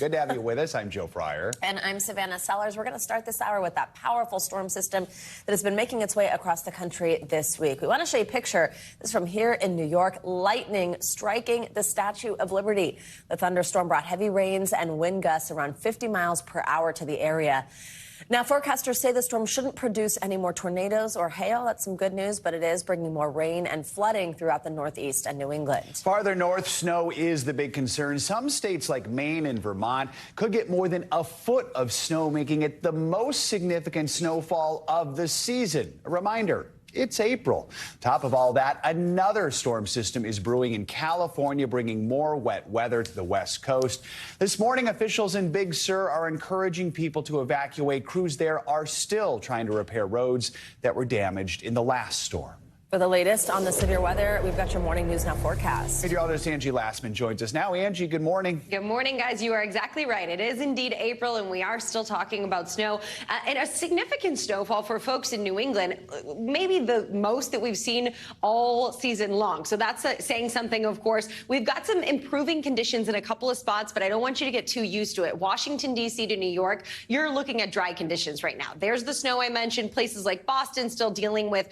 Good to have you with us. I'm Joe Fryer. And I'm Savannah Sellers. We're going to start this hour with that powerful storm system that has been making its way across the country this week. We want to show you a picture. This is from here in New York. Lightning striking the Statue of Liberty. The thunderstorm brought heavy rains and wind gusts around 50 miles per hour to the area. Now, forecasters say the storm shouldn't produce any more tornadoes or hail. That's some good news, but it is bringing more rain and flooding throughout the Northeast and New England. Farther north, snow is the big concern. Some states like Maine and Vermont could get more than a foot of snow, making it the most significant snowfall of the season. A reminder, it's April. Top of all that, another storm system is brewing in California, bringing more wet weather to the West Coast. This morning, officials in Big Sur are encouraging people to evacuate. Crews there are still trying to repair roads that were damaged in the last storm. For the latest on the severe weather, we've got your Morning News Now forecast. Meteorologist Angie Lassman joins us now. Angie, good morning. Good morning, guys. You are exactly right. It is indeed April, and we are still talking about snow and a significant snowfall for folks in New England, maybe the most that we've seen all season long. So that's saying something, of course. We've got some improving conditions in a couple of spots, but I don't want you to get too used to it. Washington, D.C. to New York, you're looking at dry conditions right now. There's the snow I mentioned. Places like Boston still dealing with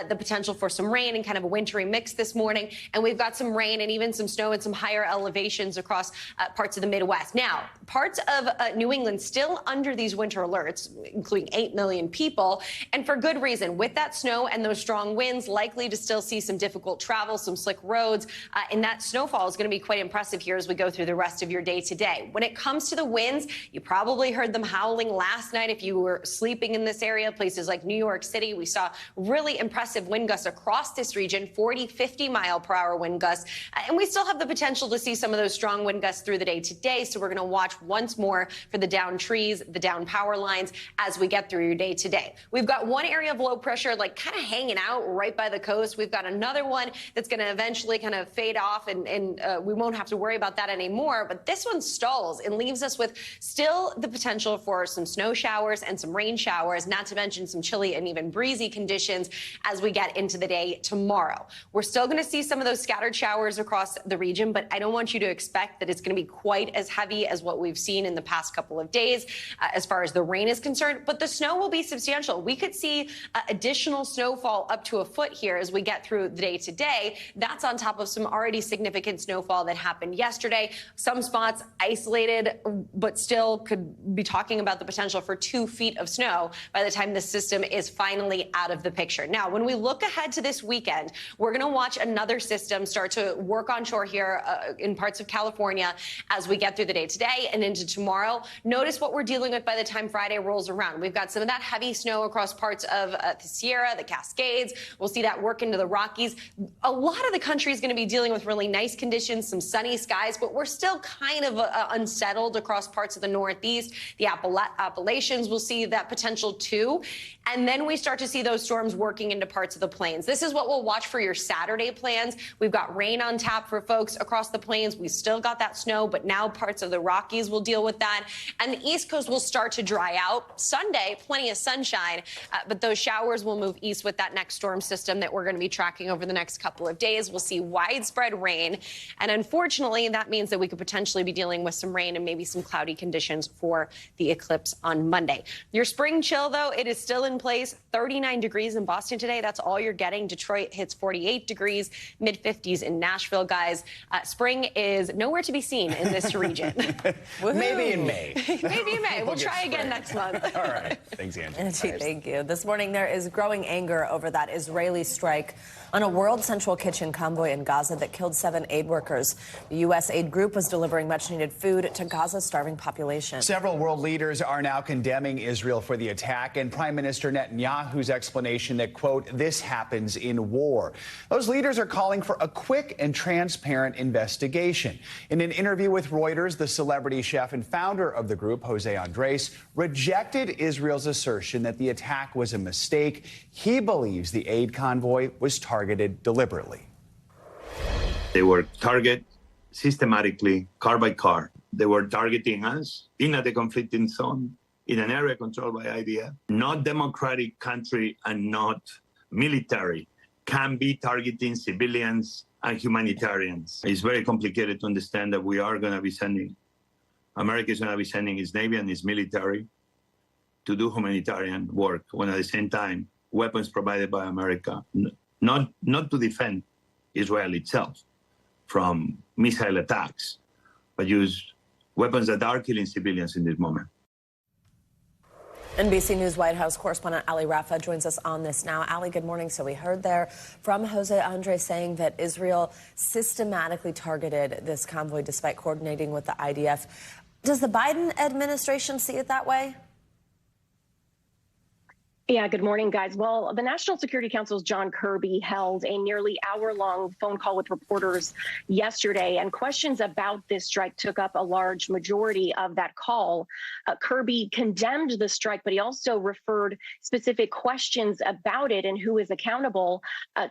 the potential for some rain and kind of a wintry mix this morning. And we've got some rain and even some snow and some higher elevations across parts of the Midwest. Now, parts of New England still under these winter alerts, including 8 million people, and for good reason. With that snow and those strong winds, likely to still see some difficult travel, some slick roads, and that snowfall is going to be quite impressive here as we go through the rest of your day today. When it comes to the winds, you probably heard them howling last night if you were sleeping in this area. Places like New York City, we saw really impressive wind gusts across this region, 40, 50 mile per hour wind gusts. And we still have the potential to see some of those strong wind gusts through the day today. So we're going to watch once more for the down trees, the down power lines as we get through your day today. We've got one area of low pressure, like kind of hanging out right by the coast. We've got another one that's going to eventually kind of fade off and we won't have to worry about that anymore. But this one stalls and leaves us with still the potential for some snow showers and some rain showers, not to mention some chilly and even breezy conditions as we get into the day tomorrow. We're still going to see some of those scattered showers across the region, but I don't want you to expect that it's going to be quite as heavy as what we've seen in the past couple of days as far as the rain is concerned, but the snow will be substantial. We could see additional snowfall up to a foot here as we get through the day today. That's on top of some already significant snowfall that happened yesterday. Some spots isolated, but still could be talking about the potential for 2 feet of snow by the time this system is finally out of the picture. Now, when we look ahead to this weekend, we're going to watch another system start to work on shore here in parts of California as we get through the day today and into tomorrow. Notice what we're dealing with by the time Friday rolls around. We've got some of that heavy snow across parts of the Sierra, the Cascades. We'll see that work into the Rockies. A lot of the country is going to be dealing with really nice conditions, some sunny skies, but we're still kind of unsettled across parts of the Northeast. The Appalachians will see that potential too. And then we start to see those storms working into parts of the plains. This is what we'll watch for your Saturday plans. We've got rain on tap for folks across the plains. We still got that snow, but now parts of the Rockies will deal with that. And the East Coast will start to dry out. Sunday, plenty of sunshine, but those showers will move east with that next storm system that we're going to be tracking over the next couple of days. We'll see widespread rain. And unfortunately, that means that we could potentially be dealing with some rain and maybe some cloudy conditions for the eclipse on Monday. Your spring chill, though, it is still in place. 39 degrees in Boston today. That's all you're getting. Detroit hits 48 degrees, mid-50s in Nashville, guys. Spring is nowhere to be seen in this region. Maybe in May. Maybe in May. We'll try again next month. All right. Thanks, Angie. Angie, thank you. This morning, there is growing anger over that Israeli strike on a World Central Kitchen convoy in Gaza that killed 7 aid workers. The U.S. aid group was delivering much-needed food to Gaza's starving population. Several world leaders are now condemning Israel for the attack, and Prime Minister Netanyahu's explanation that, quote, this happens in war. Those leaders are calling for a quick and transparent investigation. In an interview with Reuters, the celebrity chef and founder of the group, José Andrés, rejected Israel's assertion that the attack was a mistake. He believes the aid convoy was targeted deliberately. They were targeted systematically, car by car. They were targeting us in the conflicting zone, in an area controlled by IDF. Not democratic country and not military can be targeting civilians and humanitarians. It's very complicated to understand that we are going to be sending America is going to be sending its Navy and its military to do humanitarian work, when at the same time, weapons provided by America, not to defend Israel itself from missile attacks, but use weapons that are killing civilians in this moment. NBC News White House correspondent Ali Rafa joins us on this now. Ali, good morning. So we heard there from José Andrés saying that Israel systematically targeted this convoy despite coordinating with the IDF. Does the Biden administration see it that way? Yeah, good morning, guys. Well, the National Security Council's John Kirby held a nearly hour-long phone call with reporters yesterday, and questions about this strike took up a large majority of that call. Kirby condemned the strike, but he also referred specific questions about it and who is accountable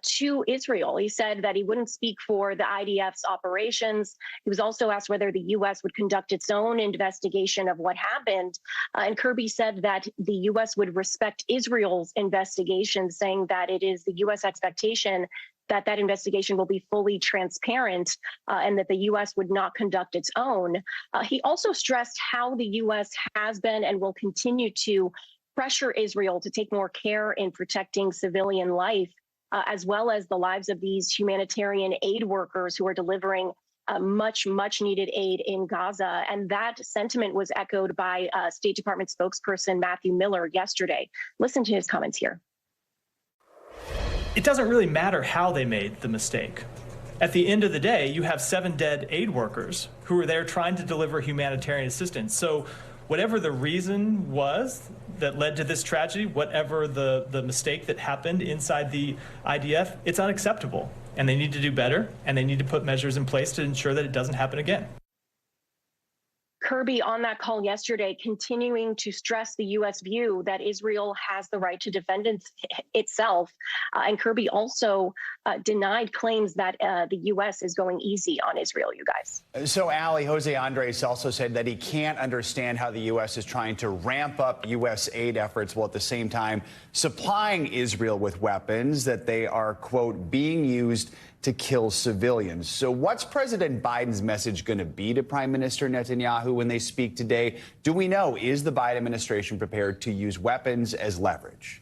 to Israel. He said that he wouldn't speak for the IDF's operations. He was also asked whether the U.S. would conduct its own investigation of what happened. And Kirby said that the U.S. would respect Israel's investigation, saying that it is the U.S. expectation that that investigation will be fully transparent and that the U.S. would not conduct its own. He also stressed how the U.S. has been and will continue to pressure Israel to take more care in protecting civilian life, as well as the lives of these humanitarian aid workers who are delivering much needed aid in Gaza. And that sentiment was echoed by State Department spokesperson Matthew Miller yesterday. Listen to his comments here. It doesn't really matter how they made the mistake. At the end of the day, you have 7 dead aid workers who are there trying to deliver humanitarian assistance. So whatever the reason was that led to this tragedy, whatever the mistake that happened inside the IDF, it's unacceptable. And they need to do better, and they need to put measures in place to ensure that it doesn't happen again. Kirby on that call yesterday, continuing to stress the U.S. view that Israel has the right to defend itself. And Kirby also denied claims that the U.S. is going easy on Israel, you guys. So, Ali, José Andrés also said that he can't understand how the U.S. is trying to ramp up U.S. aid efforts while at the same time supplying Israel with weapons that they are, quote, being used to kill civilians. So what's President Biden's message going to be to Prime Minister Netanyahu when they speak today? Do we know, is the Biden administration prepared to use weapons as leverage?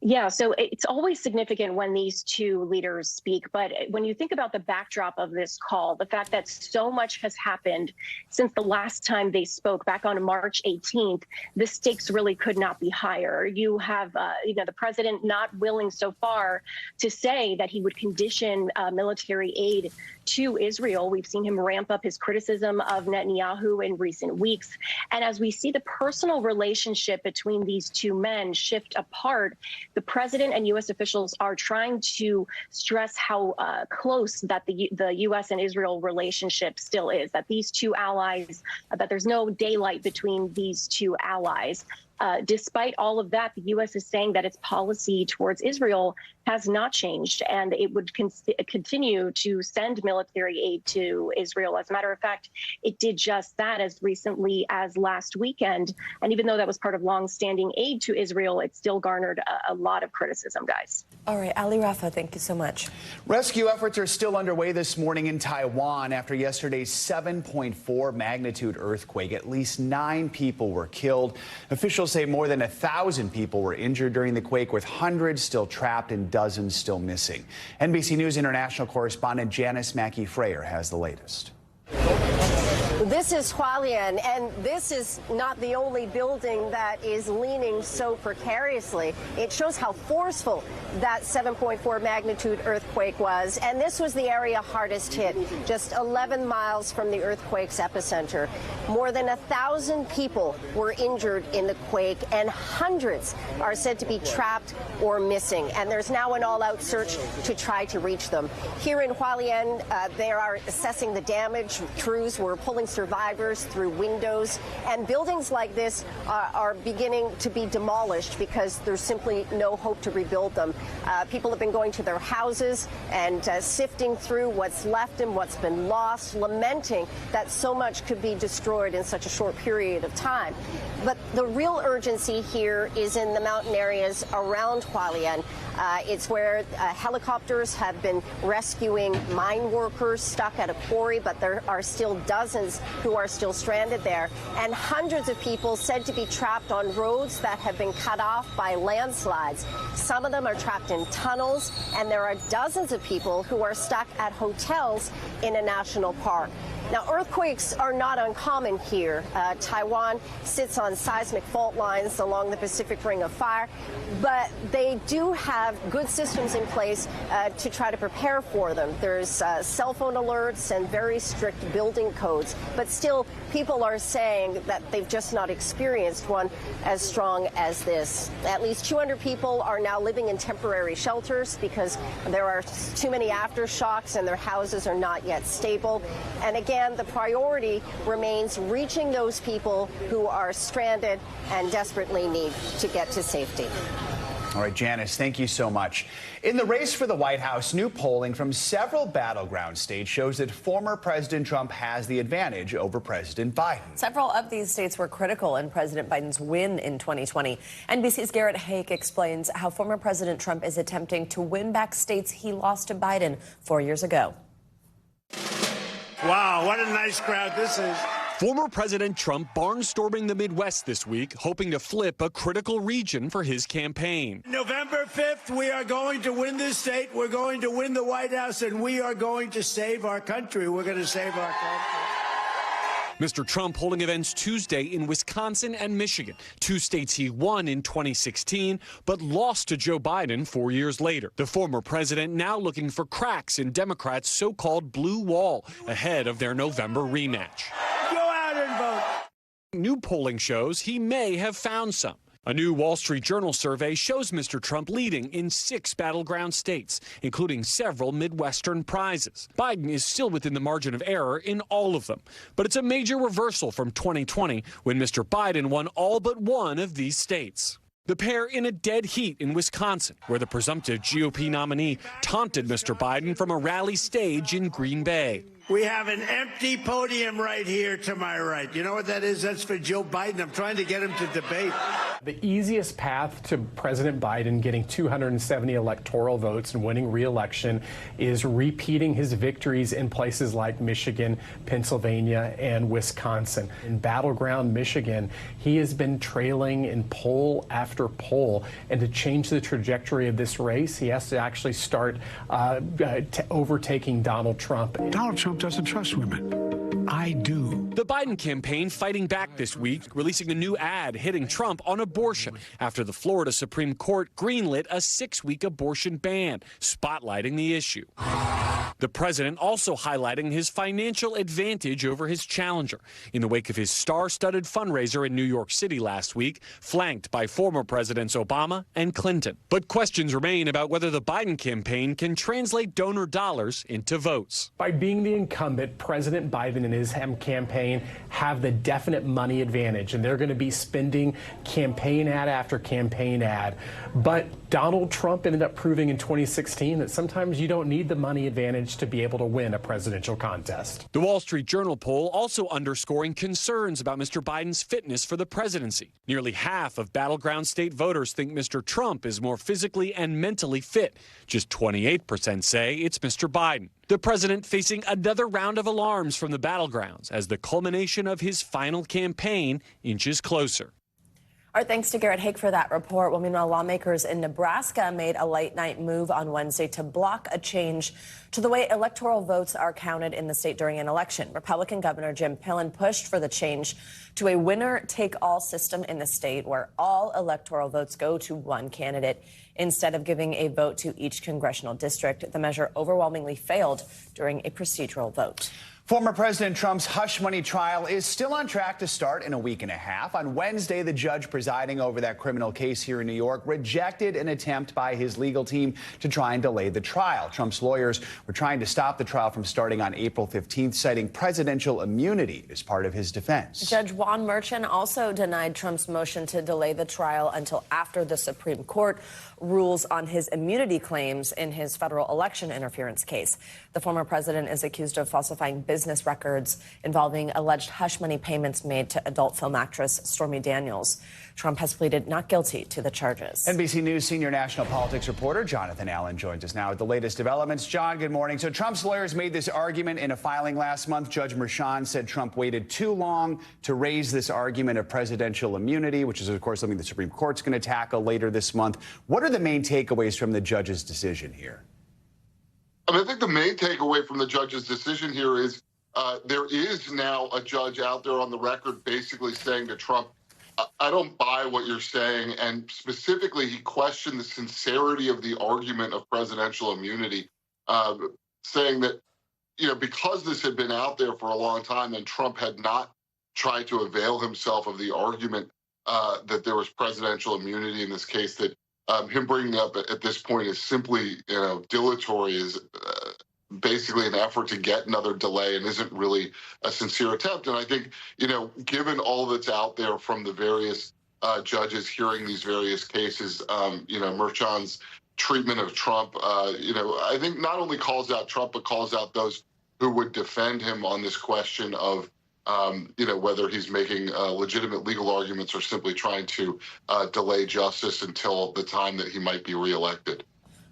Yeah, so it's always significant when these two leaders speak. But when you think about the backdrop of this call, the fact that so much has happened since the last time they spoke back on March 18th, the stakes really could not be higher. You have, the president not willing so far to say that he would condition military aid to Israel. We've seen him ramp up his criticism of Netanyahu in recent weeks. And as we see the personal relationship between these two men shift apart, the president and U.S. officials are trying to stress how close that the U.S. and Israel relationship still is, that these two allies, that there's no daylight between these two allies. Despite all of that, the U.S. is saying that its policy towards Israel has not changed, and it would continue to send military aid to Israel. As a matter of fact, it did just that as recently as last weekend. And even though that was part of longstanding aid to Israel, it still garnered a lot of criticism, guys. All right, Ali Rafa, thank you so much. Rescue efforts are still underway this morning in Taiwan after yesterday's 7.4 magnitude earthquake. At least 9 people were killed. Officials say more than 1,000 people were injured during the quake, with hundreds still trapped and dozens still missing. NBC News international correspondent Janice Mackey-Frayer has the latest. This is Hualien, and this is not the only building that is leaning so precariously. It shows how forceful that 7.4 magnitude earthquake was, and this was the area hardest hit, just 11 miles from the earthquake's epicenter. More than 1,000 people were injured in the quake, and hundreds are said to be trapped or missing, and there's now an all-out search to try to reach them. Here in Hualien, they are assessing the damage. Crews were pulling survivors through windows, and buildings like this are beginning to be demolished because there's simply no hope to rebuild them. People have been going to their houses and sifting through what's left and what's been lost, lamenting that so much could be destroyed in such a short period of time. But the real urgency here is in the mountain areas around Hualien. It's where helicopters have been rescuing mine workers stuck at a quarry, but there are still dozens who are still stranded there, and hundreds of people said to be trapped on roads that have been cut off by landslides. Some of them are trapped in tunnels, and there are dozens of people who are stuck at hotels in a national park. Now, earthquakes are not uncommon here. Taiwan sits on seismic fault lines along the Pacific Ring of Fire, but they do have good systems in place to try to prepare for them. There's cell phone alerts and very strict building codes, but still people are saying that they've just not experienced one as strong as this. At least 200 people are now living in temporary shelters because there are too many aftershocks and their houses are not yet stable. And again, the priority remains reaching those people who are stranded and desperately need to get to safety. All right, Janice, thank you so much. In the race for the White House, new polling from several battleground states shows that former President Trump has the advantage over President Biden. Several of these states were critical in President Biden's win in 2020. NBC's Garrett Haake explains how former President Trump is attempting to win back states he lost to Biden 4 years ago. Wow, what a nice crowd this is. Former President Trump barnstorming the Midwest this week, hoping to flip a critical region for his campaign. November 5th, we are going to win this state. We're going to win the White House, and we are going to save our country. We're going to save our country. Mr. Trump holding events Tuesday in Wisconsin and Michigan, two states he won in 2016, but lost to Joe Biden 4 years later. The former president now looking for cracks in Democrats' so-called blue wall ahead of their November rematch. Go out and vote. New polling shows he may have found some. A new Wall Street Journal survey shows Mr. Trump leading in 6 battleground states, including several Midwestern prizes. Biden is still within the margin of error in all of them, but it's a major reversal from 2020 when Mr. Biden won all but one of these states. The pair in a dead heat in Wisconsin, where the presumptive GOP nominee taunted Mr. Biden from a rally stage in Green Bay. We have an empty podium right here to my right. You know what that is? That's for Joe Biden. I'm trying to get him to debate. The easiest path to President Biden getting 270 electoral votes and winning re-election is repeating his victories in places like Michigan, Pennsylvania, and Wisconsin. In battleground Michigan, he has been trailing in poll after poll. And to change the trajectory of this race, he has to actually start overtaking Donald Trump. Donald Trump doesn't trust women. I do. The Biden campaign fighting back this week, releasing a new ad hitting Trump on abortion after the Florida Supreme Court greenlit a 6-week abortion ban, spotlighting the issue. The president also highlighting his financial advantage over his challenger in the wake of his star-studded fundraiser in New York City last week, flanked by former Presidents Obama and Clinton. But questions remain about whether the Biden campaign can translate donor dollars into votes. By being the incumbent, President Biden and his campaign have the definite money advantage, and they're going to be spending campaign ad after campaign ad. But Donald Trump ended up proving in 2016 that sometimes you don't need the money advantage to be able to win a presidential contest. The Wall Street Journal poll also underscoring concerns about Mr. Biden's fitness for the presidency. Nearly half of battleground state voters think Mr. Trump is more physically and mentally fit. Just 28% say it's Mr. Biden. The president facing another round of alarms from the battlegrounds as the culmination of his final campaign inches closer. Our thanks to Garrett Haake for that report. Well, meanwhile, lawmakers in Nebraska made a late-night move on Wednesday to block a change to the way electoral votes are counted in the state during an election. Republican Governor Jim Pillen pushed for the change to a winner-take-all system in the state where all electoral votes go to one candidate instead of giving a vote to each congressional district. The measure overwhelmingly failed during a procedural vote. Former President Trump's hush money trial is still on track to start in a week and a half. On Wednesday, the judge presiding over that criminal case here in New York rejected an attempt by his legal team to try and delay the trial. Trump's lawyers were trying to stop the trial from starting on April 15th, citing presidential immunity as part of his defense. Judge Juan Merchan also denied Trump's motion to delay the trial until after the Supreme Court rules on his immunity claims in his federal election interference case. The former president is accused of falsifying business business records involving alleged hush money payments made to adult film actress Stormy Daniels. Trump has pleaded not guilty to the charges. NBC News senior national politics reporter Jonathan Allen joins us now with the latest developments. John, good morning. So Trump's lawyers made this argument in a filing last month. Judge Merchan said Trump waited too long to raise this argument of presidential immunity, which is, of course, something the Supreme Court's going to tackle later this month. What are the main takeaways from the judge's decision here? I think the main takeaway from the judge's decision here is there is now a judge out there on the record basically saying to Trump, I don't buy what you're saying. And specifically, he questioned the sincerity of the argument of presidential immunity, saying that, because this had been out there for a long time and Trump had not tried to avail himself of the argument that there was presidential immunity in this case, that him bringing up at this point is simply, dilatory, is basically an effort to get another delay and isn't really a sincere attempt. And I think, given all that's out there from the various judges hearing these various cases, Merchan's treatment of Trump, I think not only calls out Trump, but calls out those who would defend him on this question of, whether he's making legitimate legal arguments or simply trying to delay justice until the time that he might be reelected.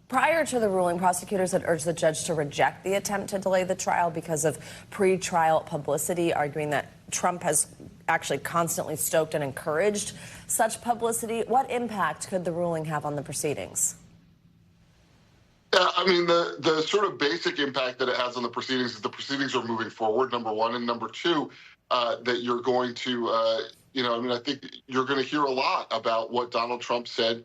Prior to the ruling, prosecutors had urged the judge to reject the attempt to delay the trial because of pre-trial publicity, arguing that Trump has actually constantly stoked and encouraged such publicity. What impact could the ruling have on the proceedings? The sort of basic impact that it has on the proceedings is the proceedings are moving forward, number one. And number two, that you're going to, I think you're going to hear a lot about what Donald Trump said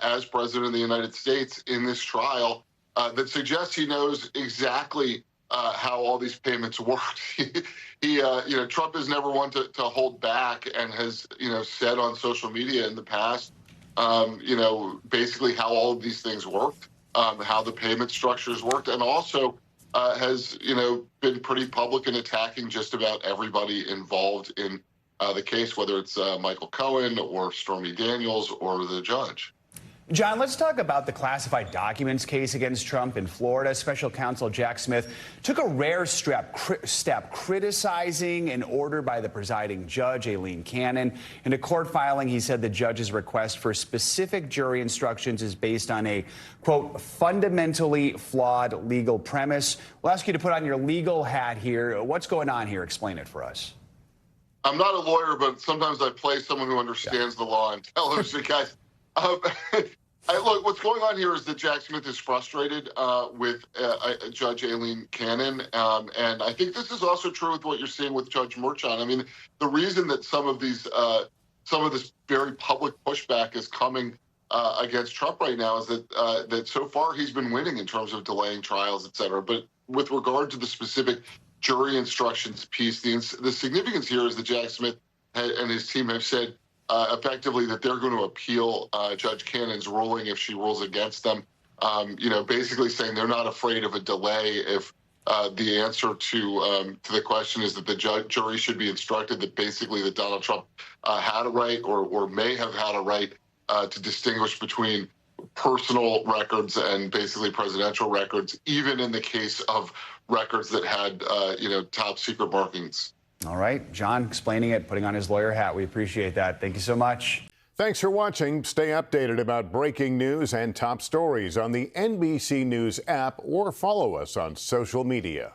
as president of the United States in this trial that suggests he knows exactly how all these payments worked. Trump is never one to hold back and has, said on social media in the past, basically how all of these things worked, how the payment structures worked, and also has, been pretty public in attacking just about everybody involved in the case, whether it's Michael Cohen or Stormy Daniels or the judge. John, let's talk about the classified documents case against Trump in Florida. Special counsel Jack Smith took a rare step criticizing an order by the presiding judge, Aileen Cannon. In a court filing, he said the judge's request for specific jury instructions is based on a, quote, fundamentally flawed legal premise. We'll ask you to put on your legal hat here. What's going on here? Explain it for us. I'm not a lawyer, but sometimes I play someone who understands the law and television, guys. Look, what's going on here is that Jack Smith is frustrated with Judge Aileen Cannon, and I think this is also true with what you're seeing with Judge Merchan. The reason that some of this very public pushback is coming against Trump right now is that so far he's been winning in terms of delaying trials, et cetera. But with regard to the specific jury instructions piece, the significance here is that Jack Smith and his team have said effectively that they're going to appeal Judge Cannon's ruling if she rules against them, basically saying they're not afraid of a delay if the answer to the question is that the jury should be instructed that basically that Donald Trump had a right or may have had a right to distinguish between personal records and basically presidential records, even in the case of records that had, top secret markings. All right, John explaining it, putting on his lawyer hat. We appreciate that. Thank you so much. Thanks for watching. Stay updated about breaking news and top stories on the NBC News app or follow us on social media.